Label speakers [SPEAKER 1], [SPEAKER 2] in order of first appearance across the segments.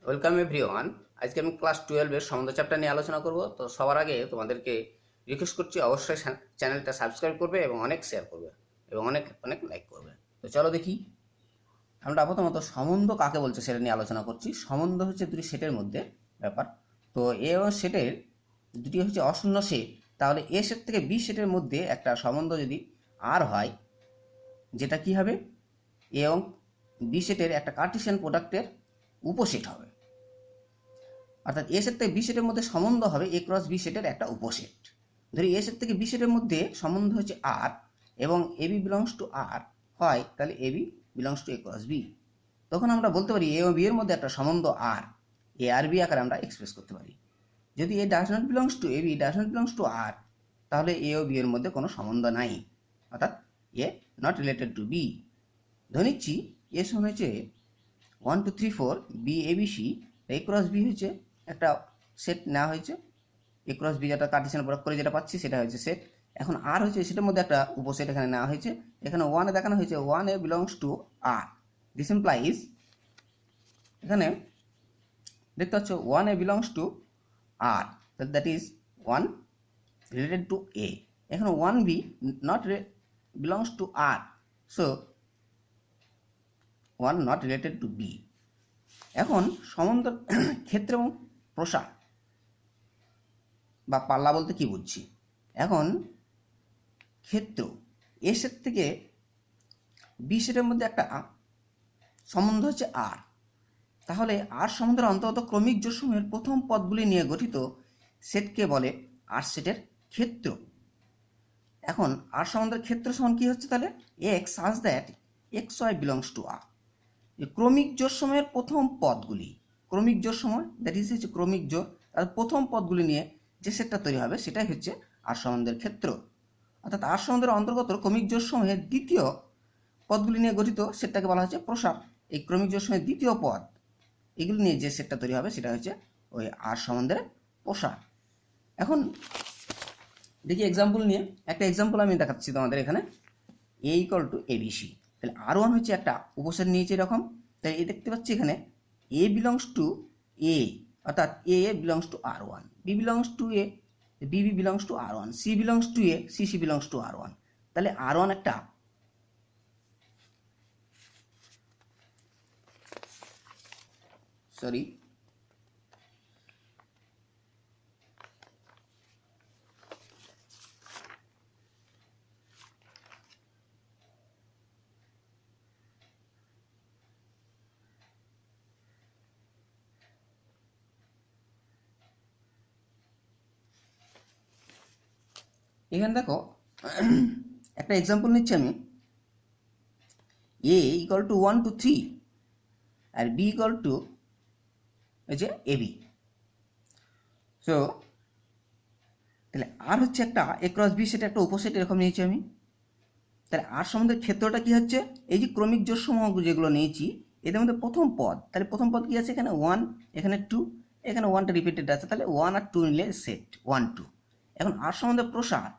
[SPEAKER 1] Welcome everyone. আজকে আমি class 12-এর সম্বন্ধ চ্যাপ্টার নিয়ে আলোচনা করব। তো সবার আগে তোমাদেরকে রিকোয়েস্ট করছি অবশ্যই চ্যানেলটা সাবস্ক্রাইব করবে এবং অনেক শেয়ার করবে এবং অনেক অনেক লাইক করবে। তো চলো দেখি, আমরা প্রথমত সম্বন্ধ কাকে বলছে সেটা নিয়ে আলোচনা করছি। সম্বন্ধ হচ্ছে দুটি সেটের মধ্যে ব্যাপার। তো এ ও সেটের দুটি হচ্ছে অশূন্য সেট, তাহলে এ সেট থেকে বি সেটের মধ্যে একটা সম্বন্ধ যদি আর হয়, যেটা কি হবে, এ এবং বি সেটের একটা কার্টেসিয়ান প্রোডাক্টের উপসেট হবে। অর্থাৎ এ সেট থেকে বি সেটের মধ্যে সম্বন্ধ হবে এ ক্রস বি সেটের একটা উপসেট। ধরি এ সেট থেকে বি সেটের মধ্যে সম্বন্ধ হচ্ছে আর এবং A B belongs to R হয়, তাহলে A B belongs to A cross B. তখন আমরা বলতে পারি এ ও বি এর মধ্যে একটা সম্বন্ধ আর, এ আর বি আকারে আমরা এক্সপ্রেস করতে পারি। যদি A does not belongs to A B does not belongs to R, তাহলে এ ও বি এর মধ্যে কোনো সম্বন্ধ নাই, অর্থাৎ এ নট রিলেটেড টু বি। ধরে নিচ্ছি এ সমান হচ্ছে 1 2 3 4 B A B C, A cross B হচ্ছে একটা সেট নেওয়া হয়েছে, এ ক্রস বি যেটা কার্টেসিয়ান প্রয়োগ করে যেটা পাচ্ছি সেটা হচ্ছে সেট। এখন আর হচ্ছে সেটার মধ্যে একটা উপসেট এখানে নেওয়া হয়েছে, এখানে 1 এ দেখানো হয়েছে 1 A belongs to R. This implies, এখানে দেখতে পাচ্ছ 1 A belongs to R, that is 1 related to A. এখানে 1 B not belongs to R, so 1 not related to B. এখন সম্বন্ধ ক্ষেত্র এবং প্রসার বা পাল্লা বলতে কি বুঝছি। এখন ক্ষেত্র এ সেট থেকে বি সেটের মধ্যে একটা সম্বন্ধ হচ্ছে আর, তাহলে আর সম্বন্ধের অন্তর্গত ক্রমিক জোড়সমূহের প্রথম পদগুলি নিয়ে গঠিত সেটকে বলে আর সেটের ক্ষেত্র। এখন আর সম্বন্ধের ক্ষেত্র সমান কি হচ্ছে, তাহলে x such that x y belongs to R. ক্রমিক জোড়সমূহের প্রথম পদগুলি, ক্রমিক জোড়সমূহ দ্যাট ইজ হচ্ছে ক্রমিক জোড়, আর প্রথম পদগুলি নিয়ে যে সেটটা তৈরি হবে সেটাই হচ্ছে আর সম্বন্ধের ক্ষেত্র। অর্থাৎ আর সম্বন্ধের অন্তর্গত ক্রমিক জোড়সমূহের দ্বিতীয় পদগুলি নিয়ে গঠিত সেটটাকে বলা হচ্ছে প্রসার। এই ক্রমিক জোড়সমূহের দ্বিতীয় পদ এগুলি নিয়ে যে সেটটা তৈরি হবে সেটা হচ্ছে ওই আর সম্বন্ধের প্রসার। এখন দেখি এক্সাম্পল নিয়ে, একটা এক্সাম্পল আমি দেখাচ্ছি তোমাদের। এখানে এ ইকুয়াল টু এবিসি, তাহলে আর ওয়ান হচ্ছে একটা উপসেট নিয়েছে এরকম। তাই এ দেখতে পাচ্ছি এখানে এ বিলংস টু এ, অর্থাৎ A belongs to R one, B belongs to A, B belongs to R one, C belongs to A, C belongs to R one. তাহলে আর ওয়ান একটা সরি এখানে দেখো একটা এক্সাম্পল নিচ্ছি আমি। এ ইকুয়াল টু 1 2 3 আর B equal to এই যে এ বি। সো তাহলে আর হচ্ছে একটা এ ক্রস বি সেটা একটা উপসেট এরকম নিয়েছি আমি। তাহলে আর সম্বন্ধের ক্ষেত্রটা কি হচ্ছে, এই যে ক্রমিক জোড়সমূহ যেগুলো নিয়েছি এদের মধ্যে প্রথম পদ, তাহলে প্রথম পদ কি আছে, এখানে 1, এখানে 2, এখানে 1টা রিপিটেড আছে, তাহলে 1 আর 2 নিলে সেট 1 2। এখন আর সম্বন্ধে প্রসার,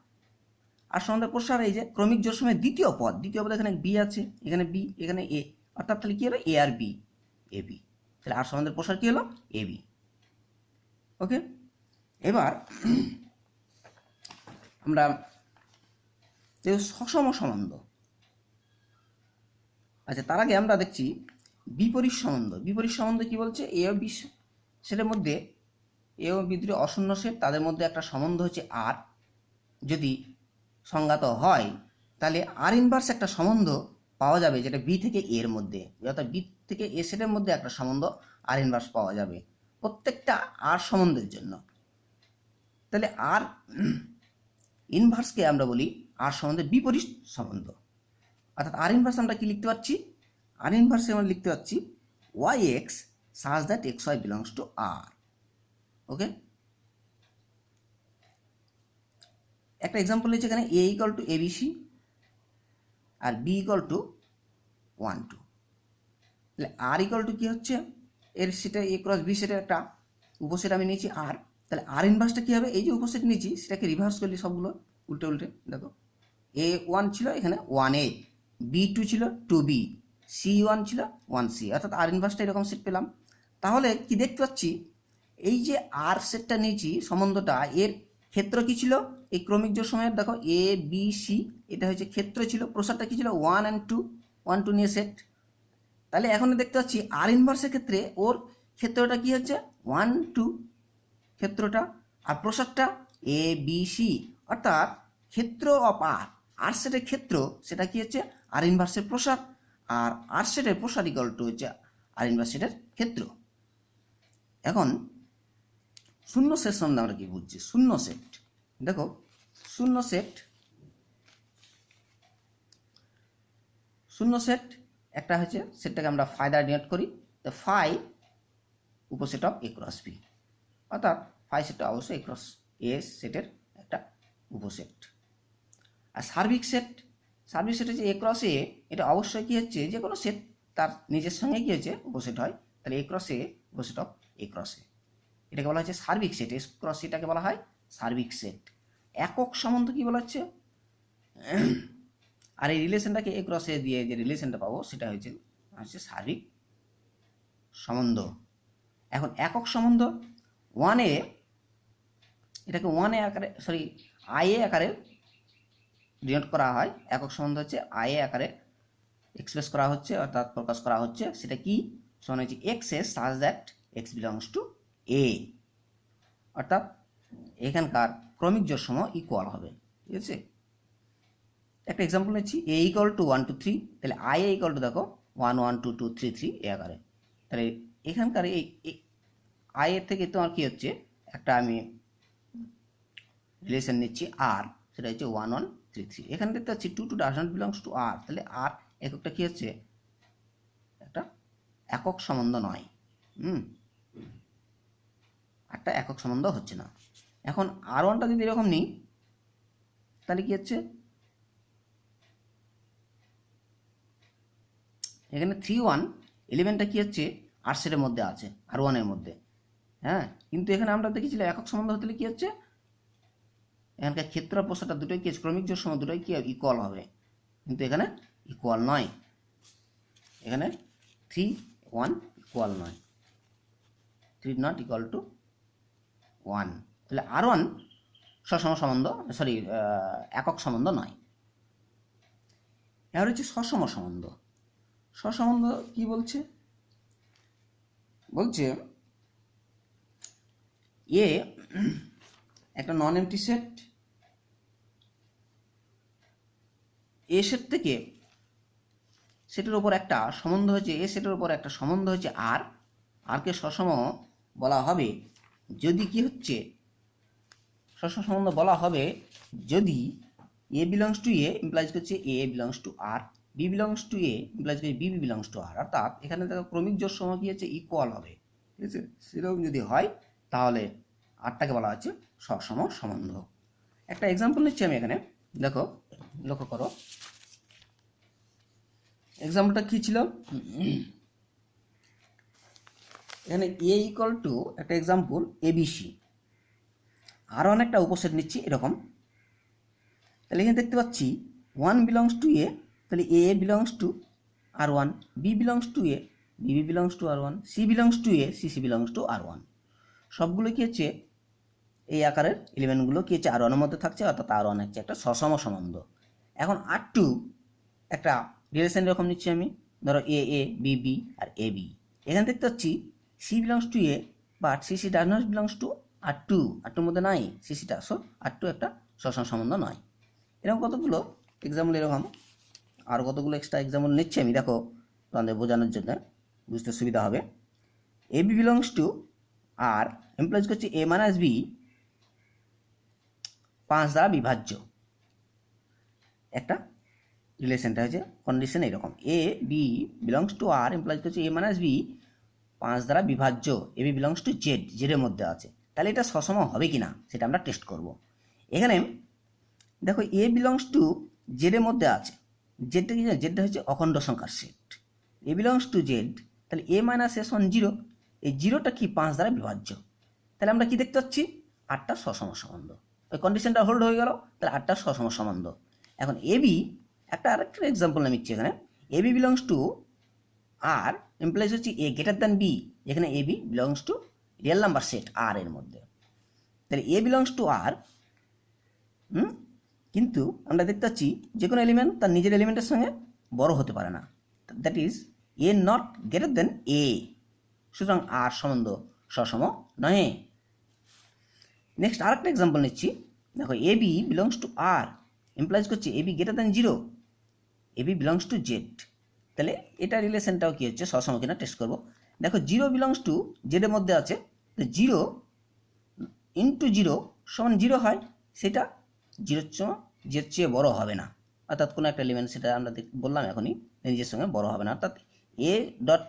[SPEAKER 1] আর সম্বন্ধে প্রসার এই যে ক্রমিক জোড়সমূহের দ্বিতীয় পদ, দ্বিতীয় পদ এখানে বি আছে, এখানে বি, এখানে এ, অর্থাৎ তাহলে কি হবে এ আর বি, এ বি। তাহলে আর সম্বন্ধের প্রসার কি হলো এ বি। ওকে, এবার আমরা যে সসম সম্বন্ধ, আচ্ছা তার আগে আমরা দেখছি বিপরীত সম্বন্ধ। বিপরীত সম্বন্ধ কি বলছে, এ ও বি সেটের মধ্যে এ ও বি দুটি অশূন্য সেট, তাদের মধ্যে একটা সম্বন্ধ হচ্ছে আর যদি সংজ্ঞাত হয়, তাহলে আর ইনভার্স একটা সম্বন্ধ পাওয়া যাবে যেটা বি থেকে এর মধ্যে, অর্থাৎ বি থেকে এ সেটের মধ্যে একটা সম্বন্ধ আর ইনভার্স পাওয়া যাবে প্রত্যেকটা আর সম্বন্ধের জন্য। তাহলে আর ইনভার্সকে আমরা বলি আর সম্বন্ধের বিপরীত সম্বন্ধ। অর্থাৎ আর ইনভার্স আমরা কি লিখতে পারছি, আর ইনভার্সে আমরা লিখতে পারছি y x such that x y belongs to R. Okay, একটা এক্সাম্পল নিচ্ছে এখানে এ ইকুয়াল টু এবিসি আর বি ইকুয়াল টু 1 2। তাহলে আর ইকুয়াল টু কি হচ্ছে, এর সেটা এ ক্রস বি সেটের একটা উপসেট আমি নিয়েছি আর। তাহলে আর ইনভার্সটা কি হবে, এই যে উপসেট নিয়েছি সেটাকে রিভার্স করলি সবগুলো উল্টে উল্টে, দেখো এ 1 ছিল এখানে 1 এ, বি 2 ছিল 2 বি, সি 1 ছিল 1 সি, অর্থাৎ আর ইনভার্সটা এরকম সেট পেলাম। তাহলে কি দেখতে পাচ্ছি, এই যে আর সেটটা নিয়েছি সম্বন্ধটা, এর ক্ষেত্র কি ছিল, এই ক্রমিক জোড় সময়ের দেখো এ বি সি, এটা হচ্ছে ক্ষেত্র ছিল, প্রসারটা কি ছিল 1 and 2, 1 2 নিয়ে সেট। তাহলে এখন দেখতে পাচ্ছি আর ইনভার্সের ক্ষেত্রে ওর ক্ষেত্রটা কি হচ্ছে 1 2 ক্ষেত্রটা, আর প্রসারটা এ বি সি, অর্থাৎ ক্ষেত্র অফ আর সেটের ক্ষেত্র সেটা কি হচ্ছে আর ইনভার্সের প্রসার, আর আর সেটের প্রসার ইকুয়াল টু হচ্ছে আর ইনভার্স সেটের ক্ষেত্র। এখন শূন্য সেট সম্বন্ধে আমরা কি বুঝছি, শূন্য সেট, দেখো শূন্য সেট একটা হচ্ছে সেটটাকে আমরা ফাই দ্বারা ডিনোট করি, তো ফাই উপসেট অফ এ ক্রস বি, অর্থাৎ ফাই সেটটা অবশ্যই এ ক্রস এ সেটের একটা উপসেট। আর সার্বিক সেট হচ্ছে এ ক্রস এ, এটা অবশ্যই কি হচ্ছে যে কোনো সেট তার নিজের সঙ্গে কি হচ্ছে উপসেট হয়, তাহলে এ ক্রস এ উপসেট অফ এ ক্রস এ, এটাকে বলা হচ্ছে সার্বিক সেট, এ ক্রস এটাকে বলা হয় সার্বিক সেট। একক সম্বন্ধ কি বলা হচ্ছে, আর এই রিলেশনটাকে এ ক্রস এ দিয়ে যে রিলেশনটা পাবো সেটা হচ্ছে সার্বিক সম্বন্ধ। এখন একক সম্বন্ধ ওয়ানে, এটাকে ওয়ানে আকারে আই এ আকারে ডিনোট করা হয়, একক সম্বন্ধ হচ্ছে আই এ আকারে এক্সপ্রেস করা হচ্ছে, অর্থাৎ প্রকাশ করা হচ্ছে, সেটা কি সমান হচ্ছে x A such that x belongs to A, অর্থাৎ এখানকার ক্রমিক জোড় সমূহ ইকুয়াল হবে, ঠিক আছে। একটা এক্সাম্পল নিচ্ছি, এ ইকুয়াল টু 1 2 3, তাহলে আই এ ইকুয়াল টু দেখো 1 1 2 2 3 3 এ আকারে, তাহলে এখানকার এই আই এর থেকে তোমার কি হচ্ছে একটা আমি রিলেশন নিচ্ছি আর, সেটা হচ্ছে 1 1 3 3, এখানে দেখতে পাচ্ছি 2 2 does not belongs to R, তাহলে আর এককটা কি হচ্ছে একটা একক সম্বন্ধ নয়, একটা একক সম্বন্ধ হচ্ছে না। এখন আর ওয়ানটা যদি এরকম নিই তাহলে কি হচ্ছে, এখানে 3 1 11টা কি হচ্ছে আর সেটের মধ্যে আছে, আর ওয়ানের মধ্যে, হ্যাঁ, কিন্তু এখানে আমরা দেখেছিলাম একক সম্বন্ধ হতে কি হচ্ছে, এখানকার ক্ষেত্র প্রসারটা দুটোই কি ক্রমিক জোড় সময় দুটোই কি ইকুয়াল হবে, কিন্তু এখানে ইকুয়াল নয়, এখানে 3 1 ইকুয়াল নয়, 3 নট ইকুয়াল টু 1, তাহলে আর ওয়ান সসম সম্বন্ধ একক সম্বন্ধ নয়। এবার হচ্ছে সসম সম্বন্ধ। সসম্বন্ধ কি বলছে, বলছে এ একটা নন এমটি সেট, এ সেট থেকে সেটের উপর একটা সম্বন্ধ হচ্ছে, এ সেটের উপর একটা সম্বন্ধ হচ্ছে আর, আরকে সসম বলা হবে যদি কি হচ্ছে, সসম সম্বন্ধ বলা হবে যদি A belongs to A implies করছে A belongs to R, B belongs to A implies করছে বি বিলংস টু আর, অর্থাৎ এখানে দেখো ক্রমিক জোড় সময় কি হচ্ছে ইকুয়াল হবে, ঠিক আছে, সেরকম যদি হয় তাহলে আরটাকে বলা হচ্ছে সসম সম্বন্ধ। একটা এক্সাম্পল নিচ্ছি আমি এখানে, দেখো লক্ষ্য করো এক্সাম্পলটা কি ছিল, এখানে এ ইকুয়াল টু একটা এক্সাম্পল এবিসি, আরও অনেকটা উপসেট নিচ্ছি এরকম, তাহলে এখানে দেখতে পাচ্ছি 1 বিলংস টু এ, তাহলে A belongs to R one, B belongs to A, B belongs to R one, C belongs to A, C belongs to R one, সবগুলো কি হচ্ছে এই আকারের এলিমেন্টগুলো কি হচ্ছে আর ওয়ানের মধ্যে থাকছে, অর্থাৎ আর ওয়ান হচ্ছে একটা সসম সম্বন্ধ। এখন আর টু একটা রিলেশন এরকম নিচ্ছি আমি, ধরো এ এ বি বি আর এ বি, এখানে দেখতে পাচ্ছি C belongs to A, but C C does not belongs to R two, R টুর মধ্যে নাই সিসিটা, সো আর টু একটা সসম সম্বন্ধ নয়। এরকম কতগুলো এক্সাম্পল, এরকম আর কতগুলো এক্সট্রা এক্সাম্পল নিচ্ছি আমি, দেখো তোমাদের বোঝানোর জন্য বুঝতে সুবিধা হবে। A B belongs to R implies করছি এ মাইনাস বি 5 দ্বারা বিভাজ্য, একটা রিলেশনটা হচ্ছে কন্ডিশন এরকম, A B belongs to R implies করছে এ মাইনাস বি 5 দ্বারা বিভাজ্য, A B belongs to Z, জেডের মধ্যে আছে, তাহলে এটা সসম হবে কি না সেটা আমরা টেস্ট করব। এখানে দেখো এ বিলংস টু জেডের মধ্যে আছে, জেডটা কি জানো, জেডটা হচ্ছে অখণ্ড সংখ্যার set, A belongs to Z, তাহলে এ মাইনাস এস ওয়ান 0, এই 0টা কি 5 দ্বারা বিভাজ্য, তাহলে আমরা কি দেখতে পাচ্ছি আটটা সসম সম্বন্ধ, ওই কন্ডিশনটা হোল্ড হয়ে গেল, তাহলে আটটা সসম সম্বন্ধ। এখন এ বি আরেকটা এক্সাম্পল আমি নিচ্ছি এখানে, A B belongs to R implies হচ্ছে এ গ্রেটার দ্যান বি, এখানে A B belongs to real number set R এর মধ্যে। তাহলে এ বিলংস টু আর, কিন্তু আমরা দেখতে পাচ্ছি যে কোনো এলিমেন্ট তার নিজের এলিমেন্টের সঙ্গে বড় হতে পারে না, that is A not greater than A, সুতরাং আর সম্বন্ধ সসম নয়। নেক্সট আরেকটা এক্সাম্পল নিচ্ছি, দেখো A B belongs to R implies করছে A B greater than 0, A B belongs to Z. তাহলে এটা রিলেশনটাও কী হচ্ছে, সসম কিনা টেস্ট করবো। দেখো 0 বিলংস টু জেডের মধ্যে আছে, তো 0 ইন্টু 0 সমান 0 হয়, সেটা 0 জেড চেয়ে বড় হবে না, অর্থাৎ কোনো একটা এলিমেন্ট, সেটা আমরা বললাম এখনই, নিজের সঙ্গে বড় হবে না। অর্থাৎ এ ডট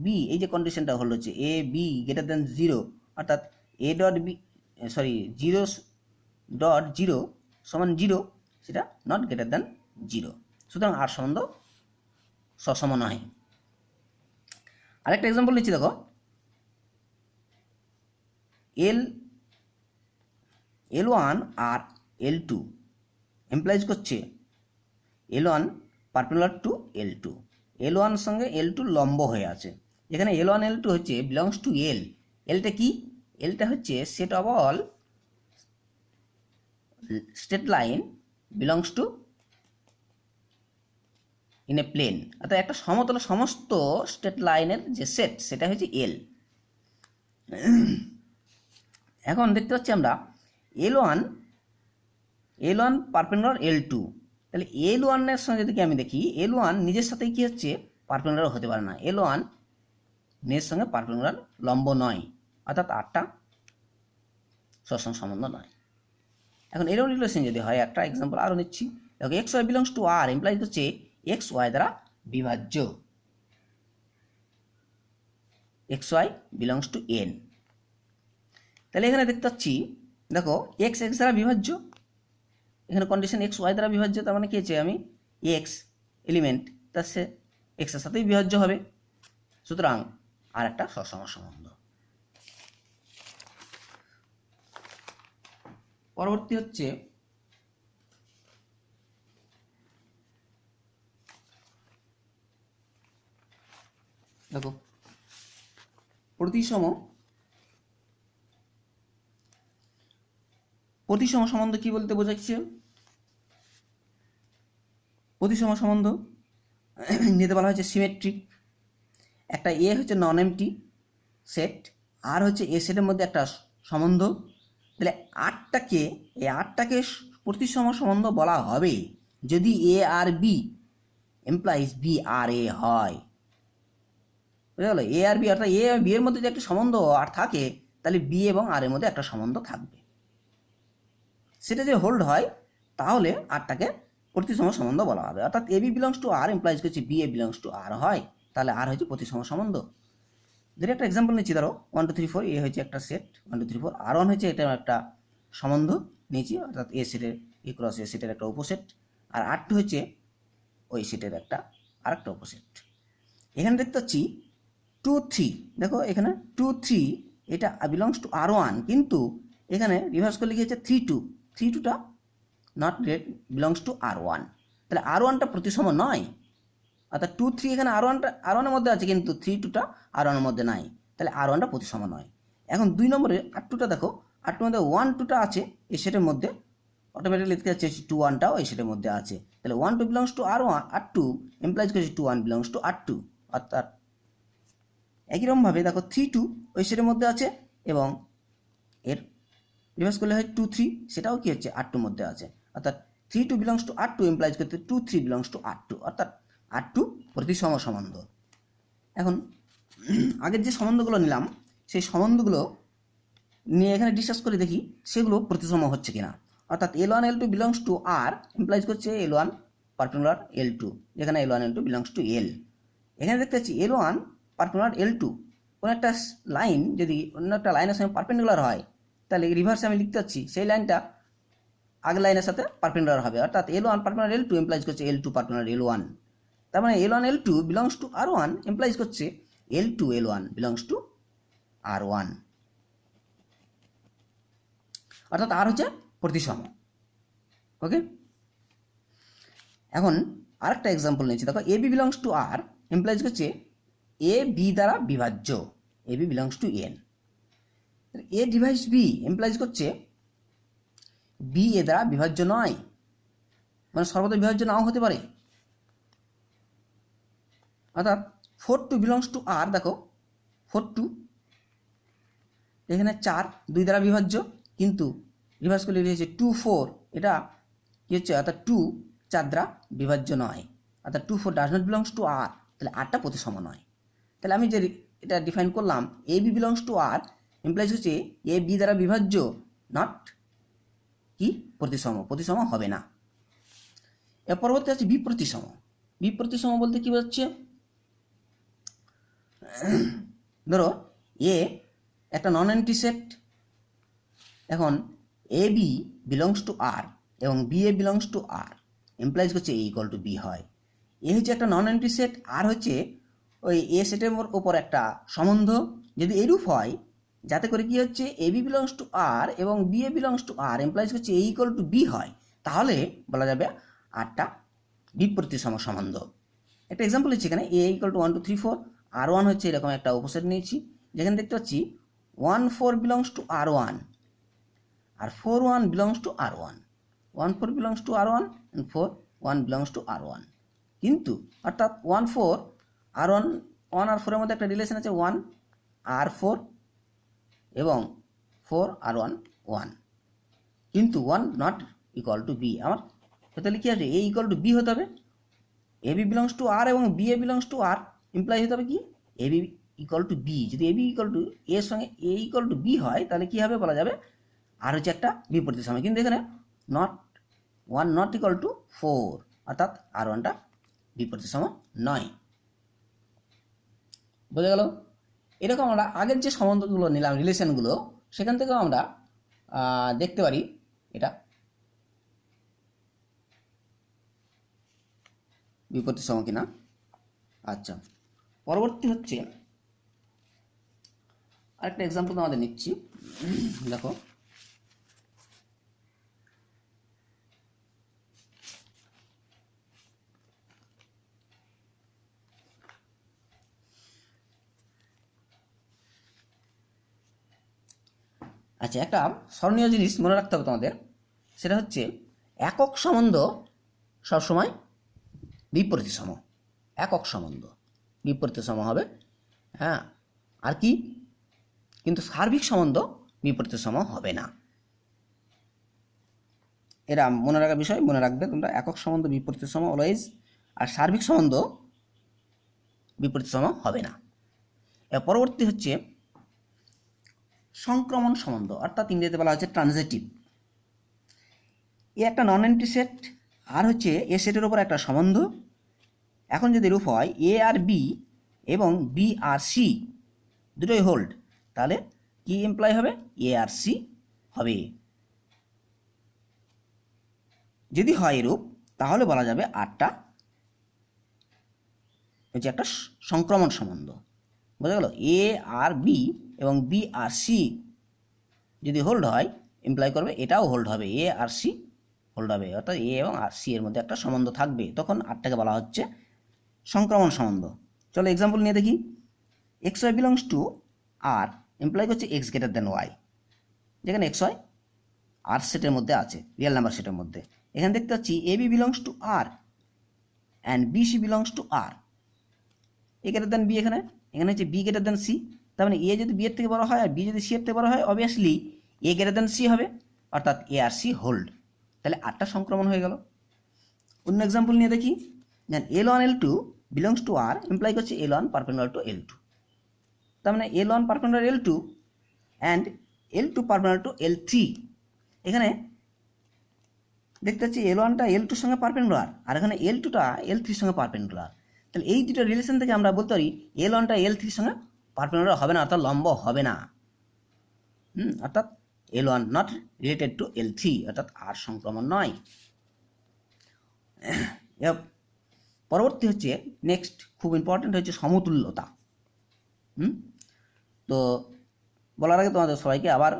[SPEAKER 1] বি, এই যে কন্ডিশনটা হলো হচ্ছে এ বি গ্রেটার দেন 0, অর্থাৎ এ ডট বি 0.0 সমান 0, সেটা নট গ্রেটার দেন 0, সুতরাং আর সম্বন্ধ সসম নয়। আরেকটা এক্সাম্পল নিচ্ছি, দেখো L1 আর L2 এমপ্লয়েজ করছে L1 perpendicular to L2, L1 সঙ্গে L2 লম্ব হয়ে আছে। এখানে L1 L2 হচ্ছে বিলংস টু L, Lটা কি, Lটা হচ্ছে set of all straight line belongs to in a plane, অর্থাৎ একটা সমতল সমস্ত স্ট্রেট লাইনের যে সেট সেটা হচ্ছে L। এখন দেখতে পাচ্ছি আমরা L1 পারপেন্ডিকুলার L2, তাহলে L1 এর সঙ্গে যদি আমি দেখি, L1 নিজের সাথেই কি হচ্ছে পারপেন্ডিকুলার হতে পারে না, L1 নিজের সঙ্গে পারপেন্ডিকুলার লম্ব নয়, অর্থাৎ আরটা সসম সম্বন্ধ নয়। এখন এরকম রিলেশন যদি হয়, একটা এক্সাম্পল আরও নিচ্ছি, দেখো x y belongs to R implies হচ্ছে এক্স ওয়াই দ্বারা বিভাজ্য, x y belongs to N. তাহলে এখানে দেখতে পাচ্ছি, দেখো এক্স এক্স দ্বারা বিভাজ্য, এখানে কন্ডিশন এক্স ওয়াই দ্বারা বিভাজ্য, তার মানে কি হচ্ছে আমি এক্স এলিমেন্ট তার সে এক্সের সাথেই বিভাজ্য হবে, সুতরাং আর একটা সসম সম্বন্ধ। পরবর্তী হচ্ছে দেখো প্রতিসম সম্বন্ধ কি বলতে বোঝাচ্ছে, প্রতিসম সম্বন্ধ নিতে বলা হয়েছে সিমেট্রিক। একটা এ হচ্ছে নন এমটি সেট, আর হচ্ছে এ সেটের মধ্যে একটা সম্বন্ধ, তাহলে এই আটটাকে প্রতিসম সম্বন্ধ বলা হবে যদি এ আর বি এমপ্লাইজ বি আর এ হয়, বুঝা গেল। এ আর বি অর্থাৎ এ আর বি এর মধ্যে যদি একটা সম্বন্ধ আর থাকে, তাহলে বি এবং আর এর মধ্যে একটা সম্বন্ধ থাকবে, সেটা যে হোল্ড হয় তাহলে আরটাকে প্রতিসম সম্বন্ধ বলা হবে। অর্থাৎ A B belongs to R implies করছে B A belongs to R হয়, তাহলে আর হচ্ছে প্রতিসম সম্বন্ধ। যদি একটা এক্সাম্পল নিচ্ছি, ধরো 1 2 3 4 এ হচ্ছে একটা সেট, 1 2 3 4 আর 1 হচ্ছে এটা একটা সম্বন্ধ নিয়েছি, অর্থাৎ এ সেটের এ ক্রস এ সেটের একটা উপসেট, আর আর2 হচ্ছে ওই সেটের একটা আরেকটা উপসেট। এখানে দেখতে পাচ্ছি 2 3, দেখো এখানে 2 3 এটা বিলংস টু আর1, কিন্তু এখানে রিভার্স করলে কি হচ্ছে 3 2, 3 2টা নট বিলংস টু আর1, তাহলে আর1টা প্রতিসম নয়, অর্থাৎ 2 3 এখানে আর1 এর মধ্যে আছে, কিন্তু 3 2টা আর1 এর মধ্যে নাই, তাহলে আর1টা প্রতিসম নয়। এখন 2 নম্বরে আর2টা দেখো, আর2 মধ্যে 1 2টা আছে এই সেটের মধ্যে, অটোমেটিক্যালি লিখতে যাচ্ছে 2 1টাও এই সেটের মধ্যে আছে, তাহলে 1 2 বিলংস টু আর1 আর2 এমপ্লাইজ করছে 2 1 বিলংস টু আর2, অর্থাৎ একই রকমভাবে দেখো 3 2 ওই সেটের মধ্যে আছে, এবং এর রিভার্স করলে হয় 2 3, সেটাও কি হচ্ছে আর2 মধ্যে আছে, অর্থাৎ 3 2 বিলংস টু আর2 এমপ্লাইজ করতে 2 3 বিলংস টু আর2, অর্থাৎ আর2 প্রতিসম সম্বন্ধ। এখন আগের যে সম্বন্ধগুলো নিলাম সেই সম্বন্ধগুলো নিয়ে এখানে ডিসকাস করে দেখি সেগুলো প্রতিসম হচ্ছে কিনা। অর্থাৎ L1 L2 belongs to R implies করছে L1 পারপেন্ডিকুলার L2, যেখানে L1 L2 belongs to L। এখানে দেখতে পাচ্ছি L1 পারপেন্ডিকুলার L2, কোনো একটা লাইন যদি অন্য একটা লাইনের সঙ্গে পারপেন্ডিকুলার হয়, তাহলে রিভার্সে আমি লিখতে পাচ্ছি সেই লাইনটা আগের লাইনের সাথে পারপেন্ডিকুলার হবে, অর্থাৎ L1 পারপেন্ডিকুলার L2 এমপ্লাইজ করছে L2 পারপেন্ডিকুলার L1, তার মানে L1 L2 belongs to R1 implies করছে L2 L1 belongs to R1, অর্থাৎ আর হচ্ছে প্রতিসম। ওকে, এখন আরেকটা এক্সাম্পল নিচ্ছি, দেখো A B belongs to R implies করছে এ বি দ্বারা বিভাজ্য, A B belongs to N. A divides B implies করছে বি এ দ্বারা বিভাজ্য নয়, মানে সর্বদা বিভাজ্য নাও হতে পারে। অর্থাৎ 4 2 বিলংস টু আর, দেখো 4 2 এখানে 4 2 দ্বারা বিভাজ্য, কিন্তু রিভার্স করলে লিখেছে 2 4, এটা কি হচ্ছে, অর্থাৎ 2 4 দ্বারা বিভাজ্য নয়, অর্থাৎ 2 4 does not belongs to R, তাহলে আরটা প্রতিসম নয়। তাহলে আমি যে এটা ডিফাইন করলাম A B belongs to R implies হচ্ছে এ বি দ্বারা বিভাজ্য, নট কি প্রতিসম, প্রতিসম হবে না। এর পরবর্তী আছে বিপ্রতিসম। বিপ্রতিসম বলতে কি বোঝাচ্ছে, ধরো এ একটা নন এন্ট্রি সেট, এখন a B belongs to R এবং b A belongs to R implies করছে এ ইকুয়াল টু বি হয়। এ হচ্ছে একটা নন এন্ট্রি সেট, আর হচ্ছে ওই এ সেটের ওপর একটা সম্বন্ধ যদি এরূপ হয় যাতে করে কি হচ্ছে A B belongs to R এবং b A belongs to R implies করছে এ ইকুয়াল টু বি হয়, তাহলে বলা যাবে আরটা বিপ্রতিসম সম্বন্ধ। একটা এক্সাম্পল হচ্ছে এখানে A equal to 1 2 3 4, R one হচ্ছে এরকম একটা উপসেট নিয়েছি, যেখানে দেখতে পাচ্ছি 1 4 বিলংস টু আর ওয়ান আর 4 1 belongs to R one, 1 4 belongs to R one and 4 1 belongs to R one. কিন্তু অর্থাৎ 1 4 আর ওয়ান, 1 আর 4 এর মধ্যে একটা রিলেশন আছে 1 আর 4 এবং 4 আর 1 1, কিন্তু 1 নট ইকুয়াল টু বি। আমার তাহলে কি আছে, এ ইকুয়াল টু বি হতে হবে, A B belongs to R এবং b A belongs to R imply হতে হবে কি a b equal to b. যদি এ বি ইকুয়াল টু এর সঙ্গে এ ইকুয়াল টু বি হয় তাহলে কি হবে বলা যাবে আর হচ্ছে একটা বিপরীত, কিন্তু এখানে নট 1 নট ইকুয়াল টু 4, অর্থাৎ আর ওয়ানটা বিপরীত নয়। বোঝা গেল? এরকম আমরা আগের যে সম্বন্ধগুলো নিলাম, রিলেশনগুলো, সেখান থেকেও আমরা দেখতে পারি এটা বিপরীত কিনা। আচ্ছা, পরবর্তী হচ্ছে আরেকটা এক্সাম্পল তোমাদের নিচ্ছি, দেখো আচ্ছা, একটা স্মরণীয় জিনিস মনে রাখতে হবে তোমাদের, সেটা হচ্ছে একক সম্বন্ধ সবসময় বিপরীতসম, একক সম্বন্ধ বিপরীতসম হবে, হ্যাঁ, আর কি, কিন্তু সার্বিক সম্বন্ধ বিপরীতসম হবে না। এরা মনে রাখার বিষয়, মনে রাখবে তোমরা, একক সম্বন্ধ বিপরীতসম অলওয়েজ, আর সার্বিক সম্বন্ধ বিপরীতসম হবে না। এর পরবর্তী হচ্ছে সংক্রমণ সম্বন্ধ, অর্থাৎ ইংরেজিতে বলা হচ্ছে ট্রানজিটিভ। এ একটা নন এন্ট্রি সেট, আর হচ্ছে এ সেটের উপর একটা সম্বন্ধ। এখন যদি রূপ হয় এ আর বি এবং বি আর সি দুটোই হোল্ড, তাহলে কি এমপ্লয় হবে, এ আর সি হবে। যদি হয় এরূপ তাহলে বলা যাবে আরটা হচ্ছে একটা সংক্রমণ সম্বন্ধ। বোঝা গেল? এ আর বি এবং বি আর সি যদি হোল্ড হয় এমপ্লয় করবে এটাও হোল্ড হবে, এ আর সি হোল্ড হবে, অর্থাৎ এ এবং আর সি এর মধ্যে একটা সম্বন্ধ থাকবে, তখন আরটাকে বলা হচ্ছে সংক্রমণ সম্বন্ধ। চলো এক্সাম্পল নিয়ে দেখি। X y belongs to R imply করছে এক্স গ্রেটার দেন ওয়াই, যেখানে এক্স ওয়াই আর সেটের মধ্যে আছে, রিয়েল নাম্বার সেটের মধ্যে। এখানে দেখতে পাচ্ছি A B belongs to R and B C belongs to R, A greater than B, এখানে হচ্ছে বি গ্রেটার দেন সি। তার মানে এ যদি বি এর থেকে বড় হয় আর বি যদি সি এর থেকে বড় হয়, অবভিয়াসলি এ গ্রেটার দেন সি হবে, অর্থাৎ এ আর সি হোল্ড, তাহলে আরটা সংক্রমণ হয়ে গেল। অন্য এক্সাম্পল নিয়ে দেখি, L one L two belongs to R imply করছে L one perpendicular to L two, তার মানে L one perpendicular L two and L two perpendicular to L three. এখানে দেখতে পাচ্ছি এল ওয়ানটা এল টুর সঙ্গে পারপেন্ডিকুলার আর এখানে এল টুটা এল থ্রির সঙ্গে পারপেন্ডিকুলার, তাহলে এই দুটো রিলেশন থেকে আমরা বলতে পারি এল ওয়ানটা এল থ্রির সঙ্গে পারপেন্ডিকুলার হবে না, অর্থাৎ লম্ব হবে না। অর্থাৎ L one not related two L three, অর্থাৎ আর সংক্রমণ নয়। পরবর্তী হচ্ছে নেক্সট খুব ইম্পর্টেন্ট হচ্ছে সমতুল্যতা। তো বলার আগে তোমাদের সবাইকে আবার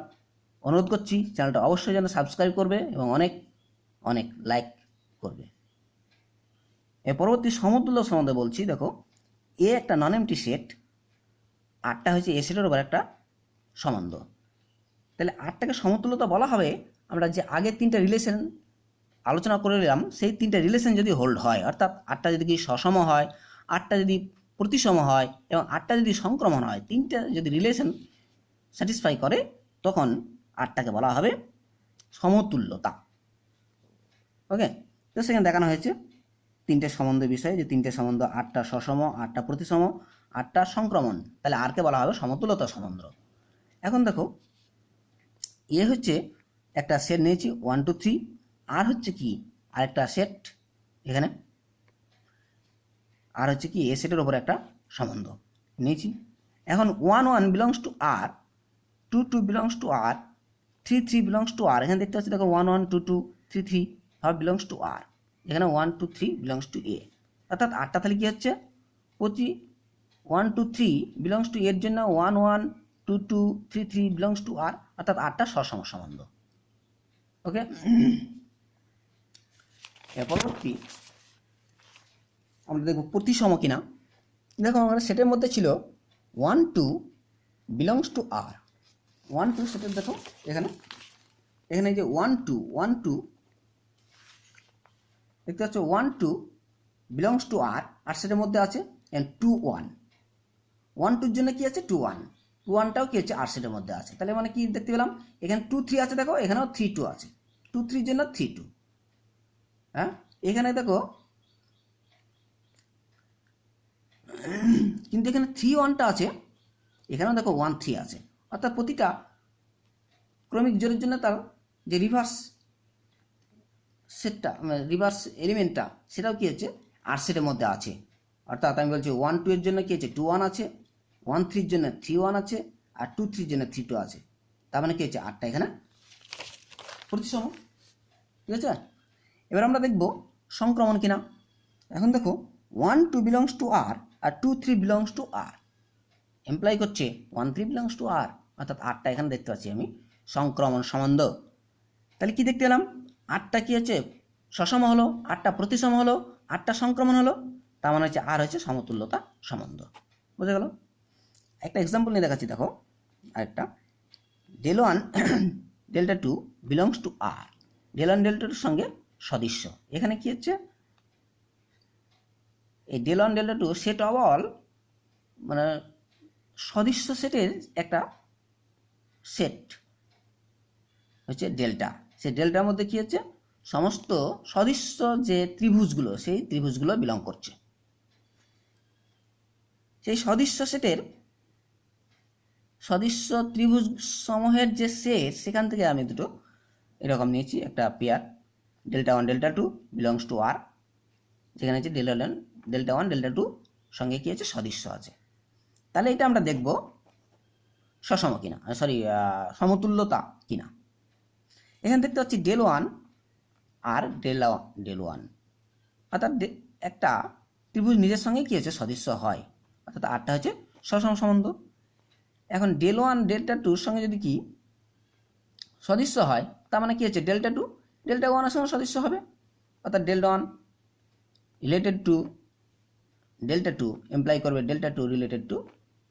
[SPEAKER 1] অনুরোধ করছি চ্যানেলটা অবশ্যই যেন সাবস্ক্রাইব করবে এবং অনেক অনেক লাইক করবে। এর পরবর্তী সমতুল্য সম্বন্ধে বলছি, দেখো
[SPEAKER 2] এ একটা নন এমটি সেট, আরটা হচ্ছে এ সেটের উপর একটা সম্বন্ধ। তাহলে আরটাকে সমতুল্যতা বলা হবে আমরা যে আগে তিনটা রিলেশন আলোচনা করে নিলাম, সেই তিনটা রিলেশন যদি হোল্ড হয়, অর্থাৎ আরটা যদি কি সসম হয়, আরটা যদি প্রতিসম হয় এবং আরটা যদি সংক্রমণ হয়, তিনটা যদি রিলেশন স্যাটিসফাই করে, তখন আরটাকে বলা হবে সমতুল্যতা। ওকে, তো সেখানে দেখানো হয়েছে তিনটে সম্বন্ধের বিষয়ে, যে তিনটে সম্বন্ধ আটটা সসম, আটটা প্রতিসম, আটটা সংক্রমণ, তাহলে আরকে বলা হবে সমতুল্যতা সম্বন্ধ। এখন দেখো, এ হচ্ছে একটা সেট নিয়েছি 1 2 3, আর হচ্ছে কি আরেকটা সেট এখানে, আর হচ্ছে কি এ সেটের ওপর একটা সম্বন্ধ নিয়েছি। এখন 1 1 belongs to R, 2 2 belongs to R, 3 3 belongs to R. এখানে দেখতে পাচ্ছি দেখো 1 1 2 2 3 3 সব বিলংস টু আর, এখানে 1 2 3 বিলংস টু এ। অর্থাৎ আরটা তাহলে কি হচ্ছে, প্রতি 1 2 3 বিলংস টু এর জন্য 1 1 2 2 3 3 বিলংস টু আর, অর্থাৎ আরটা সসম সম্বন্ধ। ওকে, এর পরবর্তী আমরা দেখব প্রতিসম কিনা। দেখো আমরা সেটের মধ্যে ছিল 1 2 বিলংস টু আর, 1 2 সেটের দেখো এখানে, এখানে যে 1 2 1 2 দেখতে পাচ্ছ 1 2 বিলংস টু আর, আর সেটের মধ্যে আছে 2 1, 1 2 জন্য কি আছে 2 1, 2 1টাও কি হচ্ছে আর সেটের মধ্যে আছে। তাহলে মানে কি দেখতে পেলাম, এখানে 2 3 আছে, দেখো এখানেও 3 2 আছে, 2 3 জন্য 3 2। হ্যাঁ, এখানে দেখো কিন্তু এখানে 3 1টা আছে, এখানেও দেখো 1 3 আছে। অর্থাৎ প্রতিটা ক্রমিক জোড়ের জন্য তার যে রিভার্স সেটটা, রিভার্স এলিমেন্টটা, সেটাও কি হচ্ছে আর সেটের মধ্যে আছে। অর্থাৎ আমি বলছি 1 2 এর জন্য কি হচ্ছে 2 1 আছে, 1 3 এর জন্য 3 1 আছে, আর 2 3 এর জন্য 3 2 আছে। তার মানে কি হচ্ছে আটটা এখানে প্রতিসম। ঠিক আছে, এবার আমরা দেখব সংক্রমণ কিনা। এখন দেখো 1 2 বিলংস টু আর, আর 2 3 বিলংস টু আর, এমপ্লাই করছে 1 3 বিলংস টু আর, অর্থাৎ আটটা এখানে দেখতে পাচ্ছি আমি সংক্রমণ সম্বন্ধ। তাহলে কি দেখতে পেলাম, আটটা কি হচ্ছে সসম হলো, আটটা প্রতিসম হলো, আটটা সংক্রমণ হলো, তার মানে হচ্ছে আর হচ্ছে সমতুল্যতা সম্বন্ধ। বুঝে গেল? একটা এক্সাম্পল নিয়ে দেখাচ্ছি, দেখো আরেকটা, del 1 delta 2 belongs to R, del 1 delta 2 সঙ্গে সদৃশ্য। এখানে কি হচ্ছে, এই del 1 delta 2 set of all, মানে সদৃশ্য সেটের একটা সেট হচ্ছে ডেল্টা। সেই ডেল্টার মধ্যে কি হচ্ছে, সমস্ত সদৃশ্য যে ত্রিভুজগুলো, সেই ত্রিভুজগুলো বিলং করছে। সেই সদৃশ্য সেটের সদৃশ্য ত্রিভুজ সমূহের যে সেট, সেখান থেকে আমি দুটো এরকম নিয়েছি, একটা pair delta 1 delta 2 belongs to R, যেখানে হচ্ছে ডেল্টা 1 ডেল্টা 2 সঙ্গে কি আছে সদৃশ্য আছে। তাহলে এটা আমরা দেখব সসম কিনা, সমতুল্যতা কিনা। এখানে দেখতে পাচ্ছি ডেল 1 আর ডেল 1, অর্থাৎ একটা ত্রিভুজ নিজের সঙ্গে কি হচ্ছে সদৃশ্য হয়, অর্থাৎ আরটা হচ্ছে সসম সম্বন্ধ। এখন ডেল 1 ডেল্টা 2 সঙ্গে যদি কি সদৃশ্য হয়, তার মানে কি হচ্ছে ডেল্টা 2 ডেল্টা 1 এর সঙ্গে সদৃশ্য হবে, অর্থাৎ ডেল্টা 1 রিলেটেড টু ডেল্টা 2 এমপ্লাই করবে ডেল্টা 2 রিলেটেড টু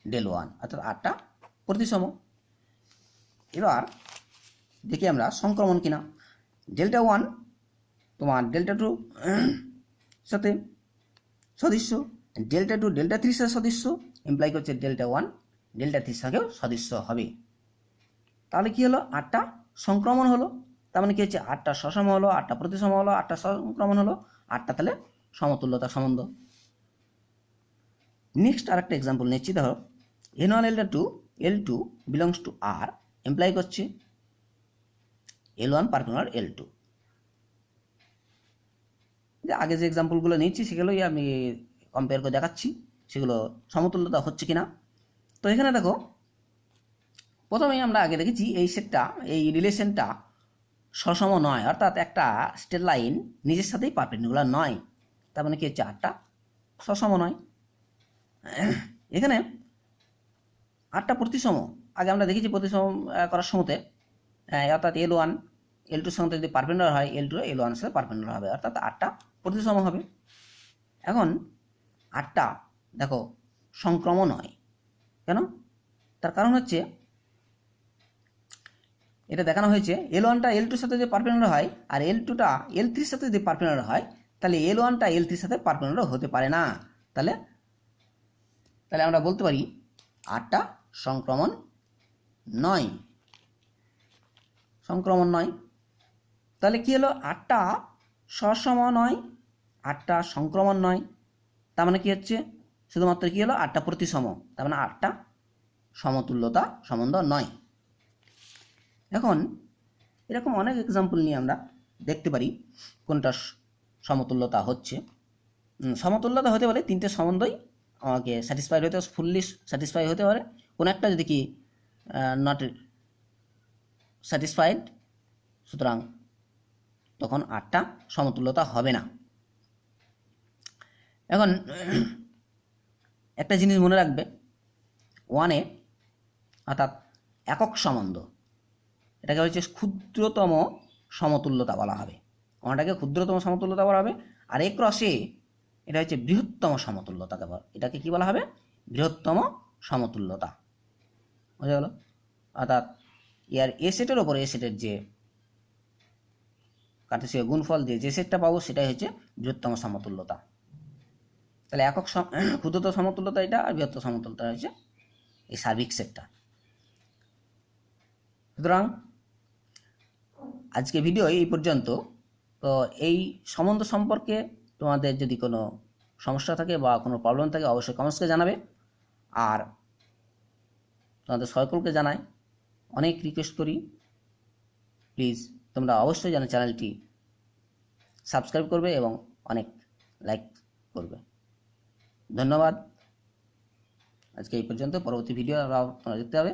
[SPEAKER 2] ডেল 1, অর্থাৎ আরটা প্রতিসম। এবার দেখি আমরা সংক্রমণ কিনা। ডেল্টা 1 তোমার ডেল্টা 2 সাথে সদৃশ্য, ডেল্টা 2 ডেল্টা 3 সাথে সদৃশ্য, এমপ্লাই করছে ডেল্টা 1 ডেল্টা 3 সাথেও সদৃশ্য হবে। তাহলে কি হলো, আটটা সংক্রমণ হলো। তার মানে কি হচ্ছে আটটা সসম হলো, আটটা প্রতিসম হলো, আটটা সংক্রমণ হলো, আটটা তাহলে সমতুল্যতা সম্বন্ধ। নেক্সট আরেকটা এক্সাম্পল নিচ্ছি, ধরো N1 L2 L2 belongs to R, imply করছে L1 পার্টিকুলার L2। যে আগে যে এক্সাম্পলগুলো নিচ্ছি সেগুলোই আমি কম্পেয়ার করে দেখাচ্ছি, সেগুলো সমতুল্যতা হচ্ছে কিনা। তো এখানে দেখো, প্রথমেই আমরা আগে দেখেছি এই সেটটা, এই রিলেশনটা সসম নয়, অর্থাৎ একটা স্ট্রেট লাইন নিজের সাথেই পারপেন্ডিকুলার নয়। তার মানে কি হচ্ছে আটটা সসম নয়। এখানে আটটা প্রতিসম, আগে আমরা দেখেছি প্রতিসম করার সময়তে, অর্থাৎ L1 L2 সঙ্গে যদি পারপেন্ডিকুলার হয়, L2 L1 এর সাথে পারপেন্ডিকুলার হবে, অর্থাৎ আটটা প্রতিসম হবে। এখন আটটা দেখো সংক্রমণ হয়। কেন? তার কারণ হচ্ছে এটা দেখানো হয়েছে L1টা L2-র সাথে যে পারপেন্ডিকুলার হয় আর L2টা L3-র সাথে যদি পারপেন্ডিকুলার হয়, তাহলে L1টা L3-র সাথে পারপেন্ডিকুলার হতে পারে না। তাহলে তাহলে আমরা বলতে পারি আরটা সংক্রমণ নয়, সংক্রমণ নয়। তাহলে কি হলো? আরটা সসম নয়, আরটা সংক্রমণ নয়। তার মানে কি হচ্ছে? শুধুমাত্র কি হলো? আরটা প্রতিসম, তার মানে আরটা সমতুল্যতা সম্বন্ধ নয়। এখন এরকম অনেক এক্সাম্পল নিয়ে আমরা দেখতে পারি কোনটা সমতুল্যতা হচ্ছে। সমতুল্যতা হতে পারে তিনটে সম্বন্ধই আমাকে স্যাটিসফাইড হতে, ফুললি স্যাটিসফাই হতে পারে। কোনো একটা যদি কি নট স্যাটিসফাইড, সুতরাং তখন আরটা সমতুল্যতা হবে না। এখন একটা জিনিস মনে রাখবে, ওয়ানে অর্থাৎ একক সম্বন্ধ, এটাকে হচ্ছে ক্ষুদ্রতম সমতুল্যতা বলা হবে। ওয়ানটাকে ক্ষুদ্রতম সমতুল্যতা বলা হবে। আর এ ক্রসে এটা হচ্ছে বৃহত্তম সমতুল্যতাকে এটাকে কি বলা হবে? বৃহত্তম সমতুল্যতা। বোঝা গেল? অর্থাৎ এর এ সেটের ওপরে এ সেটের যে কার্টেসীয় গুণফল দিয়ে যে সেটটা পাবো সেটাই হচ্ছে বৃহত্তম সমতুল্যতা। তাহলে একক ক্ষুদ্রতম সমতুল্যতা এটা, আর বৃহত্তম সমতুল্যতা হচ্ছে এই সার্বিক সেটটা। সুতরাং আজকে ভিডিও এই পর্যন্ত। তো এই সম্বন্ধ সম্পর্কে তোমাদের যদি কোনো সমস্যা থাকে বা কোনো প্রবলেম থাকে অবশ্যই কমেন্টসকে জানাবে। আর তোমাদের সকলকে জানাই, অনেক রিকোয়েস্ট করি, প্লিজ তোমরা অবশ্যই যেন চ্যানেলটি সাবস্ক্রাইব করবে এবং অনেক লাইক করবে। ধন্যবাদ। আজকে এই পর্যন্ত। পরবর্তী ভিডিও তোমরা দেখতে হবে।